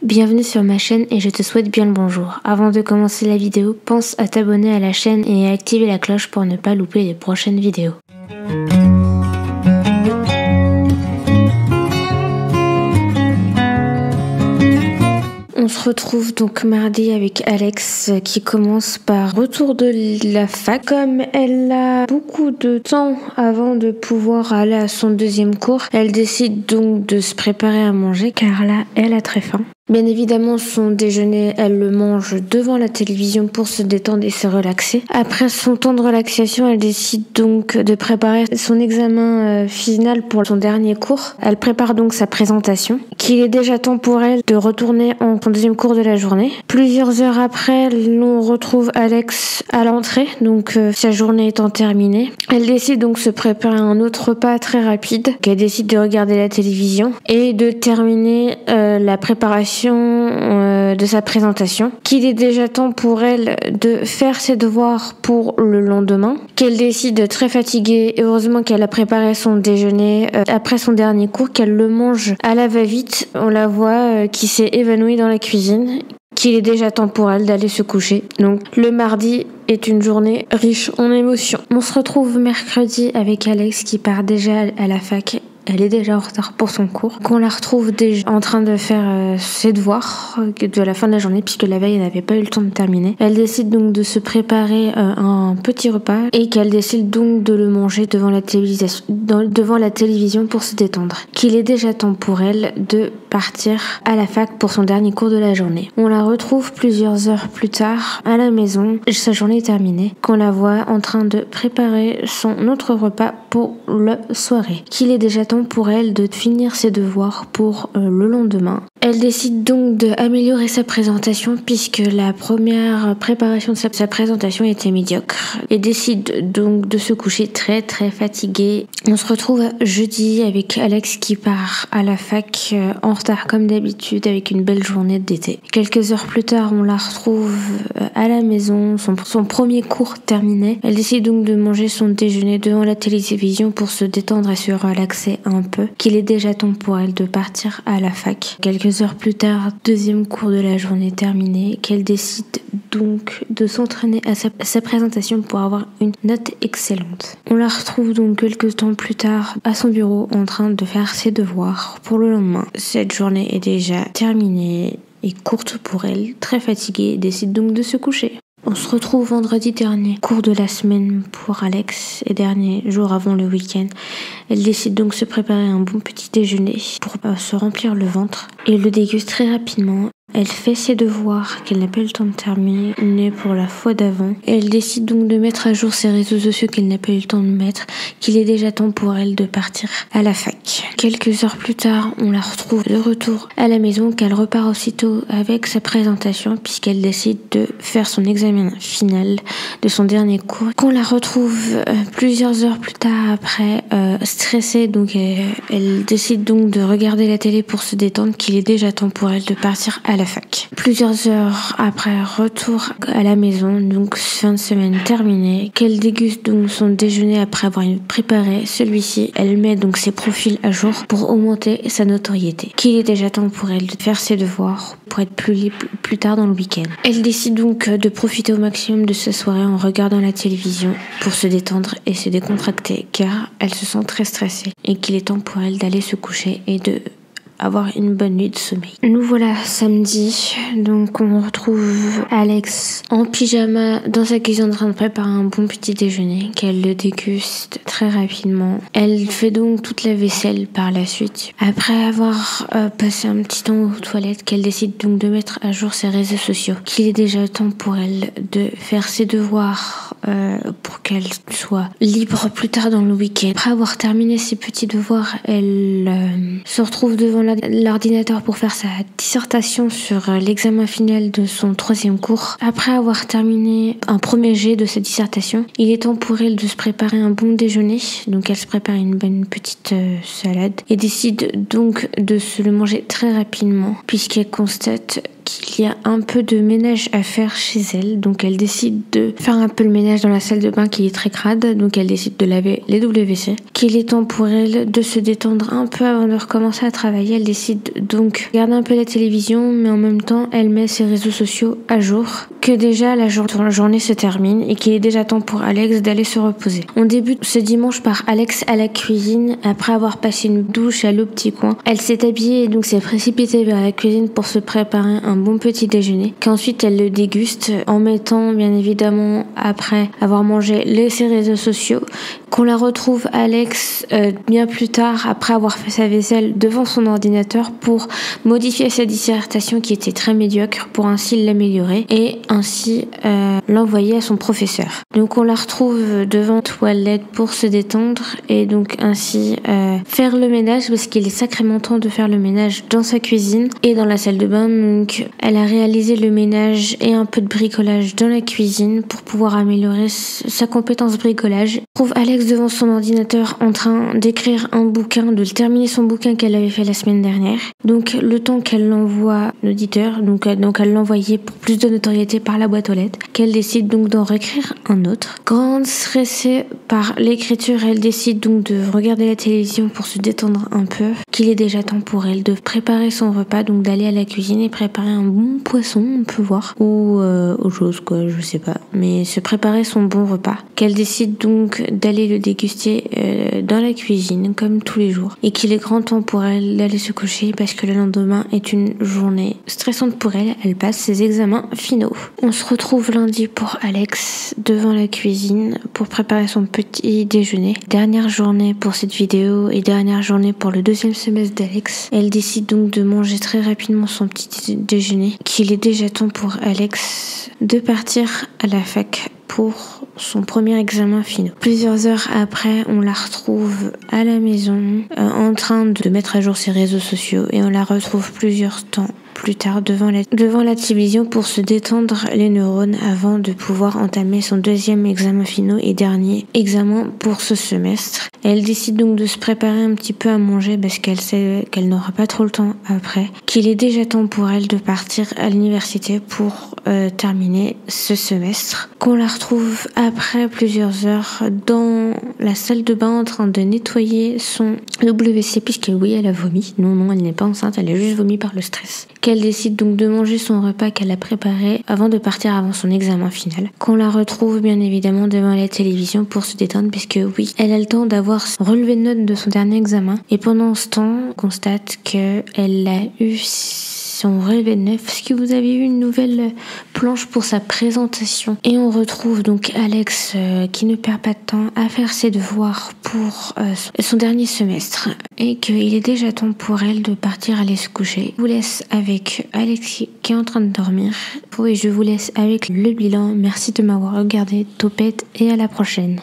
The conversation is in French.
Bienvenue sur ma chaîne et je te souhaite bien le bonjour. Avant de commencer la vidéo, pense à t'abonner à la chaîne et à activer la cloche pour ne pas louper les prochaines vidéos. On se retrouve donc mardi avec Alex qui commence par retour de la fac. Comme elle a beaucoup de temps avant de pouvoir aller à son deuxième cours, elle décide donc de se préparer à manger car là, elle a très faim. Bien évidemment, son déjeuner, elle le mange devant la télévision pour se détendre et se relaxer. Après son temps de relaxation, elle décide donc de préparer son examen final pour son dernier cours. Elle prépare donc sa présentation, qu'il est déjà temps pour elle de retourner en son deuxième cours de la journée. Plusieurs heures après, l'on retrouve Alex à l'entrée, donc sa journée étant terminée. Elle décide donc de se préparer un autre repas très rapide, qu'elle décide de regarder la télévision et de terminer la préparation de sa présentation, qu'il est déjà temps pour elle de faire ses devoirs pour le lendemain, qu'elle décide très fatiguée, et heureusement qu'elle a préparé son déjeuner après son dernier cours, qu'elle le mange à la va-vite. On la voit qui s'est évanouie dans la cuisine, qu'il est déjà temps pour elle d'aller se coucher. Donc le mardi est une journée riche en émotions. On se retrouve mercredi avec Alex qui part déjà à la fac. Elle est déjà en retard pour son cours. Qu'on la retrouve déjà en train de faire ses devoirs de la fin de la journée puisque la veille elle n'avait pas eu le temps de terminer. Elle décide donc de se préparer un petit repas et qu'elle décide donc de le manger devant la télévision pour se détendre. Qu'il est déjà temps pour elle de partir à la fac pour son dernier cours de la journée. On la retrouve plusieurs heures plus tard à la maison. Sa journée est terminée. Qu'on la voit en train de préparer son autre repas pour la soirée. Qu'il est déjà temps pour elle de finir ses devoirs pour le lendemain. Elle décide donc d'améliorer sa présentation puisque la première préparation de sa présentation était médiocre. Elle décide donc de se coucher très fatiguée. On se retrouve jeudi avec Alex qui part à la fac en retard comme d'habitude avec une belle journée d'été. Quelques heures plus tard, on la retrouve à la maison, son premier cours terminé. Elle décide donc de manger son déjeuner devant la télévision pour se détendre et se relaxer un peu. Qu'il est déjà temps pour elle de partir à la fac. Quelques heures plus tard, deuxième cours de la journée terminé, qu'elle décide donc de s'entraîner à sa présentation pour avoir une note excellente. On la retrouve donc quelques temps plus tard à son bureau en train de faire ses devoirs pour le lendemain. Cette journée est déjà terminée et courte pour elle, très fatiguée, et décide donc de se coucher. On se retrouve vendredi dernier, cours de la semaine pour Alex et dernier jour avant le week-end. Elle décide donc de se préparer un bon petit déjeuner pour se remplir le ventre et le déguste très rapidement. Elle fait ses devoirs qu'elle n'a pas eu le temps de terminer pour la fois d'avant. Elle décide donc de mettre à jour ses réseaux sociaux qu'elle n'a pas eu le temps de mettre, qu'il est déjà temps pour elle de partir à la fac. Quelques heures plus tard, on la retrouve de retour à la maison, qu'elle repart aussitôt avec sa présentation puisqu'elle décide de faire son examen final de son dernier cours. Qu'on la retrouve plusieurs heures plus tard après, stressée, donc elle décide donc de regarder la télé pour se détendre, qu'il est déjà temps pour elle de partir à la fac. Plusieurs heures après, retour à la maison, donc fin de semaine terminée, qu'elle déguste donc son déjeuner après avoir préparé celui-ci. Elle met donc ses profils à jour pour augmenter sa notoriété. Qu'il est déjà temps pour elle de faire ses devoirs pour être plus libre plus tard dans le week-end. Elle décide donc de profiter au maximum de sa soirée en regardant la télévision pour se détendre et se décontracter car elle se sent très stressée et qu'il est temps pour elle d'aller se coucher et de avoir une bonne nuit de sommeil. Nous voilà samedi, donc on retrouve Alex en pyjama dans sa cuisine en train de préparer un bon petit déjeuner qu'elle le déguste très rapidement. Elle fait donc toute la vaisselle par la suite. Après avoir passé un petit temps aux toilettes, qu'elle décide donc de mettre à jour ses réseaux sociaux, qu'il est déjà temps pour elle de faire ses devoirs pour qu'elle soit libre plus tard dans le week-end. Après avoir terminé ses petits devoirs, elle se retrouve devant l'ordinateur pour faire sa dissertation sur l'examen final de son troisième cours. Après avoir terminé un premier jet de sa dissertation, il est temps pour elle de se préparer un bon déjeuner. Donc elle se prépare une bonne petite salade et décide donc de se le manger très rapidement puisqu'elle constate qu'il y a un peu de ménage à faire chez elle. Donc elle décide de faire un peu le ménage dans la salle de bain qui est très crade. Donc elle décide de laver les WC. Qu'il est temps pour elle de se détendre un peu avant de recommencer à travailler. Elle décide donc de regarder un peu la télévision, mais en même temps elle met ses réseaux sociaux à jour. Que déjà la journée se termine et qu'il est déjà temps pour Alex d'aller se reposer. On débute ce dimanche par Alex à la cuisine. Après avoir passé une douche à l'eau petit coin, elle s'est habillée et donc s'est précipitée vers la cuisine pour se préparer un bon petit déjeuner, qu'ensuite elle le déguste en mettant bien évidemment, après avoir mangé ses réseaux sociaux, qu'on la retrouve Alex bien plus tard après avoir fait sa vaisselle devant son ordinateur pour modifier sa dissertation qui était très médiocre pour ainsi l'améliorer et ainsi l'envoyer à son professeur. Donc on la retrouve devant la toilette pour se détendre et donc ainsi faire le ménage parce qu'il est sacrément temps de faire le ménage dans sa cuisine et dans la salle de bain. Donc elle a réalisé le ménage et un peu de bricolage dans la cuisine pour pouvoir améliorer sa compétence bricolage. On trouve Alex devant son ordinateur en train d'écrire un bouquin, de terminer son bouquin qu'elle avait fait la semaine dernière. Donc le temps qu'elle l'envoie l'auditeur, donc elle l'envoyait pour plus de notoriété par la boîte aux lettres, qu'elle décide donc d'en réécrire un autre. Grande stressée par l'écriture, elle décide donc de regarder la télévision pour se détendre un peu, qu'il est déjà temps pour elle de préparer son repas, donc d'aller à la cuisine et préparer un bon poisson, on peut voir, ou autre chose quoi, je sais pas, mais se préparer son bon repas, qu'elle décide donc d'aller le déguster dans la cuisine comme tous les jours et qu'il est grand temps pour elle d'aller se coucher parce que le lendemain est une journée stressante pour elle, elle passe ses examens finaux. On se retrouve lundi pour Alex devant la cuisine pour préparer son petit déjeuner. Dernière journée pour cette vidéo et dernière journée pour le deuxième semestre d'Alex. Elle décide donc de manger très rapidement son petit déjeuner, qu'il est déjà temps pour Alex de partir à la fac pour son premier examen final. Plusieurs heures après, on la retrouve à la maison en train de mettre à jour ses réseaux sociaux et on la retrouve plusieurs temps plus tard devant la télévision pour se détendre les neurones avant de pouvoir entamer son deuxième examen final et dernier examen pour ce semestre. Elle décide donc de se préparer un petit peu à manger parce qu'elle sait qu'elle n'aura pas trop le temps après, qu'il est déjà temps pour elle de partir à l'université pour terminer ce semestre. Qu'on la retrouve après plusieurs heures dans la salle de bain en train de nettoyer son WC puisque oui, elle a vomi. Non, elle n'est pas enceinte, elle a juste vomi par le stress. Qu'elle décide donc de manger son repas qu'elle a préparé avant de partir avant son examen final. Qu'on la retrouve bien évidemment devant la télévision pour se détendre puisque oui, elle a le temps d'avoir son relevé de notes de son dernier examen et pendant ce temps, on constate qu'elle a eu son relevé de notes parce que vous avez eu une nouvelle planche pour sa présentation. Et on retrouve donc Alex qui ne perd pas de temps à faire ses devoirs pour son dernier semestre et qu'il est déjà temps pour elle de partir aller se coucher. Je vous laisse avec Alex qui est en train de dormir et je vous laisse avec le bilan. Merci de m'avoir regardé, topette et à la prochaine.